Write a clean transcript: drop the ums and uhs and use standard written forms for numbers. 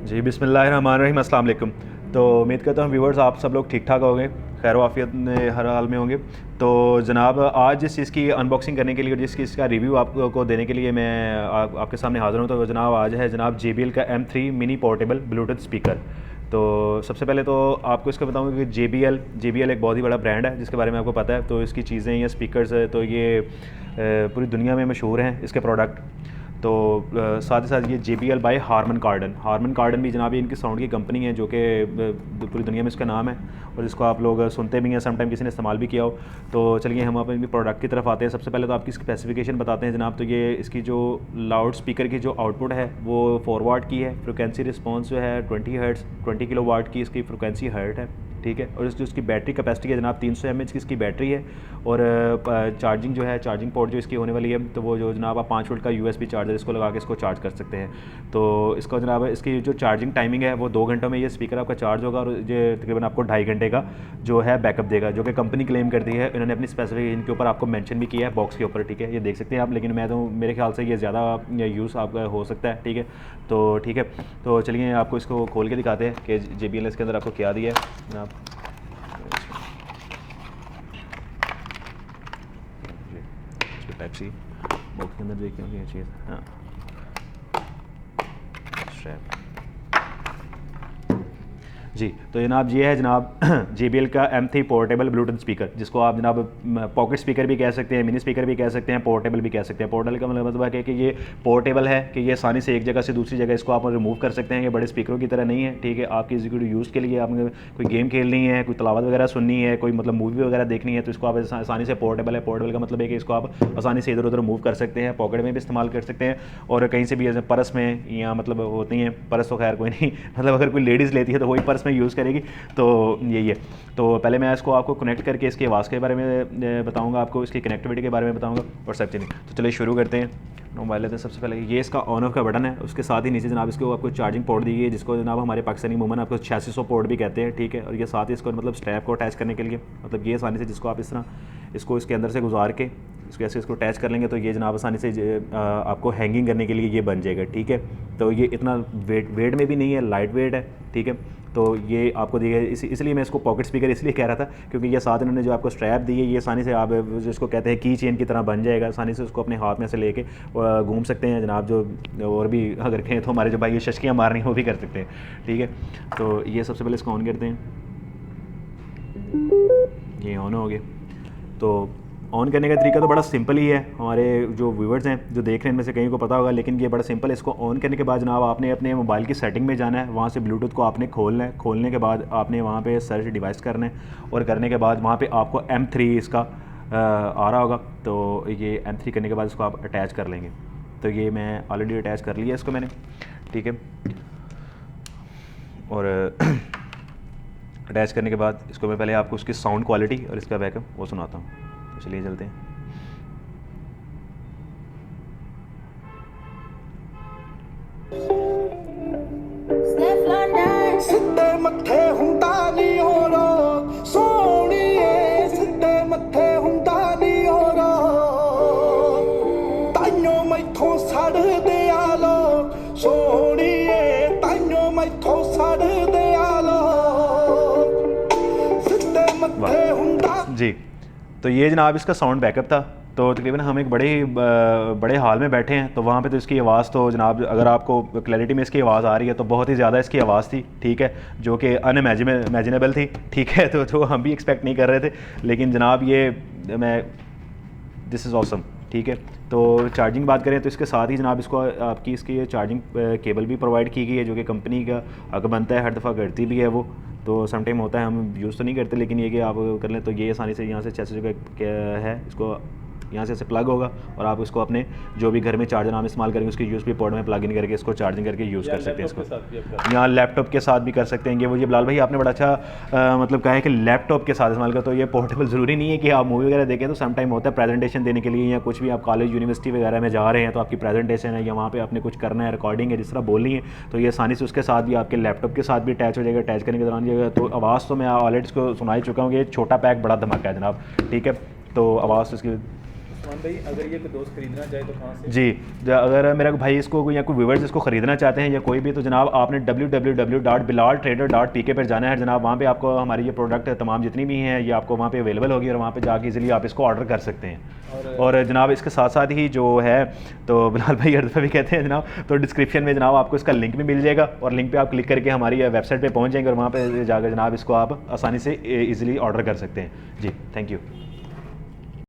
जी बिस्मिल्लाहिर्रहमानिर्रहीम, अस्सलाम वालेकुम। तो उम्मीद करता हूँ व्यूवर्स आप सब लोग ठीक ठाक होंगे, खैर वाफियत में हर हाल में होंगे। तो जनाब आज जिस चीज़ की अनबॉक्सिंग करने के लिए और जिस चीज़ का रिव्यू आपको देने के लिए मैं आपके सामने हाज़िर हूँ, तो जनाब आज है जनाब JBL का M3 mini portable Bluetooth speaker. तो सबसे पहले तो आपको इसका बताऊंगा कि JBL एक बहुत ही बड़ा ब्रांड है जिसके बारे में आपको पता है। तो इसकी चीज़ें या स्पीकर्स तो ये पूरी दुनिया में मशहूर हैं इसके प्रोडक्ट। तो साथ ही साथ ये JBL बाय हारमन कार्डन भी जनाब इनकी साउंड की कंपनी है जो कि पूरी दुनिया में इसका नाम है और इसको आप लोग सुनते भी हैं, समटाइम किसी ने इस्तेमाल भी किया हो। तो चलिए हम अपने प्रोडक्ट की तरफ आते हैं। सबसे पहले तो आपकी स्पेसिफिकेशन बताते हैं जनाब। तो ये इसकी जो लाउड स्पीकर की जो आउटपुट है वो 4 वाट की है। फ्रिक्वेंसी रिस्पॉन्स जो है 20 हर्ट्ज़ 20 किलो वाट की इसकी फ्रिक्वेंसी हर्ट है, ठीक है। और इसकी बैटरी कैपेसिटी है जनाब 300 mAh की इसकी बैटरी है। और चार्जिंग जो है, चार्जिंग पोर्ट जो इसकी होने वाली है, तो वो जो जनाब आप 5 वोल्ट का USB चार्जर इसको लगा के इसको चार्ज कर सकते हैं। तो इसका जनाब इसकी जो चार्जिंग टाइमिंग है वो 2 घंटों में ये स्पीकर आपका चार्ज होगा और ये तकरीबन आपको 2.5 घंटे का जो है बैकअप देगा, जो कि कंपनी क्लेम करती है। इन्होंने अपनी स्पेसिफिकेशन के ऊपर आपको मेंशन भी किया है बॉक्स के ऊपर, ठीक है, ये देख सकते हैं आप। लेकिन मैं तो मेरे ख्याल से ये ज़्यादा यूज़ आपका हो सकता है, ठीक है। तो ठीक है, तो चलिए आपको इसको खोल के दिखाते हैं कि JBL इसके अंदर आपको क्या दिया है जनाब। टाइप सी बॉक्स के अंदर देखते हैं ये चीज़, हाँ स्ट्रैप जी। तो जनाब ये है जनाब JBL का M3 पोर्टेबल ब्लूटूथ स्पीकर, जिसको आप जनाब पॉकेट स्पीकर भी कह सकते हैं, मिनी स्पीकर भी कह सकते हैं, पोर्टेबल भी कह सकते हैं। पोर्टेबल का मतलब है कि ये पोर्टेबल है कि ये आसानी से एक जगह से दूसरी जगह इसको आप रिमूव कर सकते हैं। ये बड़े स्पीकरों की तरह नहीं है, ठीक है। आपकी एग्जीक्यूटिव यूज़ के लिए आपने कोई गेम खेलनी है, कोई तलावत वगैरह सुननी है, कोई मतलब मूवी वगैरह देखनी है, तो इसको आप आसानी से पोर्टेबल है। पोर्टेबल का मतलब है कि इसको आप आसानी से इधर उधर मूव कर सकते हैं, पॉकेट में भी इस्तेमाल कर सकते हैं और कहीं से भी जैसे पर्स में या मतलब होती हैं पर्स, तो खैर कोई नहीं मतलब अगर कोई लेडीज़ लेती है तो वही पर्स में यूज़ करेगी। तो यही है। तो पहले मैं इसको आपको कनेक्ट करके इसकी आवाज़ के बारे में बताऊंगा, आपको इसकी कनेक्टिविटी के बारे में बताऊंगा और सब चीज़ें। तो चलिए शुरू करते हैं। मोबाइल लेते हैं। सबसे पहले ये इसका ऑन ऑफ का बटन है, उसके साथ ही नीचे जनाब इसको आपको चार्जिंग पोर्ट दी गई है, जिसको जनाब हमारे पाकिस्तानी मुमन आपको 8600 पोर्ट भी कहते हैं, ठीक है। और ये साथ ही इसको मतलब स्ट्रैप को अटैच करने के लिए, मतलब ये आसानी से जिसको आप इस तरह इसको इसके अंदर से गुजार के इसको ऐसे इसको अटैच कर लेंगे तो ये जनाब आसानी से आपको हैंगिंग करने के लिए ये बन जाएगा, ठीक है। तो ये इतना वेट में भी नहीं है, लाइट वेट है, ठीक है। तो ये आपको दी गई इसलिए मैं इसको पॉकेट स्पीकर इसलिए कह रहा था क्योंकि ये साथ इन्होंने जो आपको स्ट्रैप दी है ये आसानी से आप जिसको कहते हैं की चेन की तरह बन जाएगा, आसानी से उसको अपने हाथ में से लेके घूम सकते हैं जनाब। जो और भी अगर कहें तो हमारे जो भाई ये शशकियाँ मारनी वो भी कर सकते हैं, ठीक है। तो ये सबसे पहले इसको ऑन करते हैं, ये ऑन हो गया। तो ऑन करने का तरीका तो बड़ा सिंपल ही है, हमारे जो व्यूवर्स हैं जो देख रहे हैं इनमें से कहीं को पता होगा, लेकिन ये बड़ा सिंपल है। इसको ऑन करने के बाद जनाब आपने अपने मोबाइल की सेटिंग में जाना है, वहाँ से ब्लूटूथ को आपने खोलना है। खोलने के बाद आपने वहाँ पे सर्च डिवाइस करना है और करने के बाद वहाँ पे आपको M3 इसका आ रहा होगा। तो ये M3 करने के बाद इसको आप अटैच कर लेंगे। तो ये मैं ऑलरेडी अटैच कर लिया इसको मैंने, ठीक है। और अटैच करने के बाद इसको मैं पहले आपको उसकी साउंड क्वालिटी और इसका बैकअप वो सुनाता हूँ। तो चलिए चलते हैं। सिद्धे मत्थे हुंदा नी होरो सोहणीए, सिद्धे मत्थे हुंदा नी होरो ताइयों मैथों सड़दे आलो सोहणीए, ताइयों मैथों सड़दे आलो सिद्धे मत्थे हुंदा जी। तो ये जनाब इसका साउंड बैकअप था। तो तकरीबन हम एक बड़े हॉल में बैठे हैं, तो वहाँ पे तो इसकी आवाज़ तो जनाब अगर आपको क्लैरिटी में इसकी आवाज़ आ रही है तो बहुत ही ज़्यादा इसकी आवाज़ थी, ठीक है, जो कि अनइमेजिनेबल थी, ठीक है। तो जो हम भी एक्सपेक्ट नहीं कर रहे थे, लेकिन जनाब ये मैं दिस इज़ ऑसम, ठीक है। तो चार्जिंग बात करें तो इसके साथ ही जनाब इसको आपकी इसकी चार्जिंग केबल भी प्रोवाइड की गई है, जो कि कंपनी का अगर बनता है हर दफ़ा करती भी है वो। तो सम टाइम होता है हम यूज़ तो नहीं करते, लेकिन ये कि आप कर लें तो ये आसानी से यहाँ से 600 का है, इसको यहाँ से प्लग होगा और आप इसको अपने जो भी घर में चार्जर हम इस्तेमाल करेंगे उसके USB पोर्ट में प्लग इन करके इसको चार्जिंग करके यूज़ कर सकते हैं। इसको यहाँ लैपटॉप के साथ भी कर सकते हैं। ये बिलाल भाई आपने बड़ा अच्छा मतलब कहा है कि लैपटॉप के साथ इस्तेमाल कर। तो ये पोर्टेबल ज़रूरी नहीं है कि आप मूवी वगैरह देखें, तो सम टाइम होता है प्रेजेंटेशन देने के लिए या कुछ भी आप कॉलेज यूनिवर्सिटी वगैरह में जा रहे हैं तो आपकी प्रेजेंटेशन है या वहाँ पर आपने कुछ करना है, रिकॉर्डिंग है, जिस तरह बोलनी है, तो ये आसानी से उसके साथ भी आपके लैपटॉप के साथ भी अटैच हो जाएगा। अटैच करने के दौरान ये तो आवाज़ तो मैं ऑलरेडी इसको सुना ही चुका हूँ कि छोटा पैक बड़ा धमाका है जनाब, ठीक है। तो आवाज़ तो इसकी उस्मान भाई, अगर ये कोई दोस्त खरीदना चाहे तो कहाँ से? जी, अगर मेरा भाई इसको या कोई व्यूवर्स इसको ख़रीदना चाहते हैं या कोई भी, तो जनाब आपने www.bilaltrader.pk पर जाना है जनाब। वहाँ पे आपको हमारी ये प्रोडक्ट तमाम जितनी भी हैं ये आपको वहाँ पे अवेलेबल होगी, और वहाँ पे जाके इजीली आप इसको ऑर्डर कर सकते हैं। और जनाब इसके साथ साथ ही जो है, तो बिलाल भाई हर दफ़ा भी कहते हैं जनाब, तो डिस्क्रिप्शन में जनाब आपको इसका लिंक भी मिल जाएगा, और लिंक पे आप क्लिक करके हमारी वेबसाइट पे पहुंच जाएंगे, और वहाँ पे जाकर जनाब इसको आप आसानी से ईज़िली ऑर्डर कर सकते हैं। जी, थैंक यू।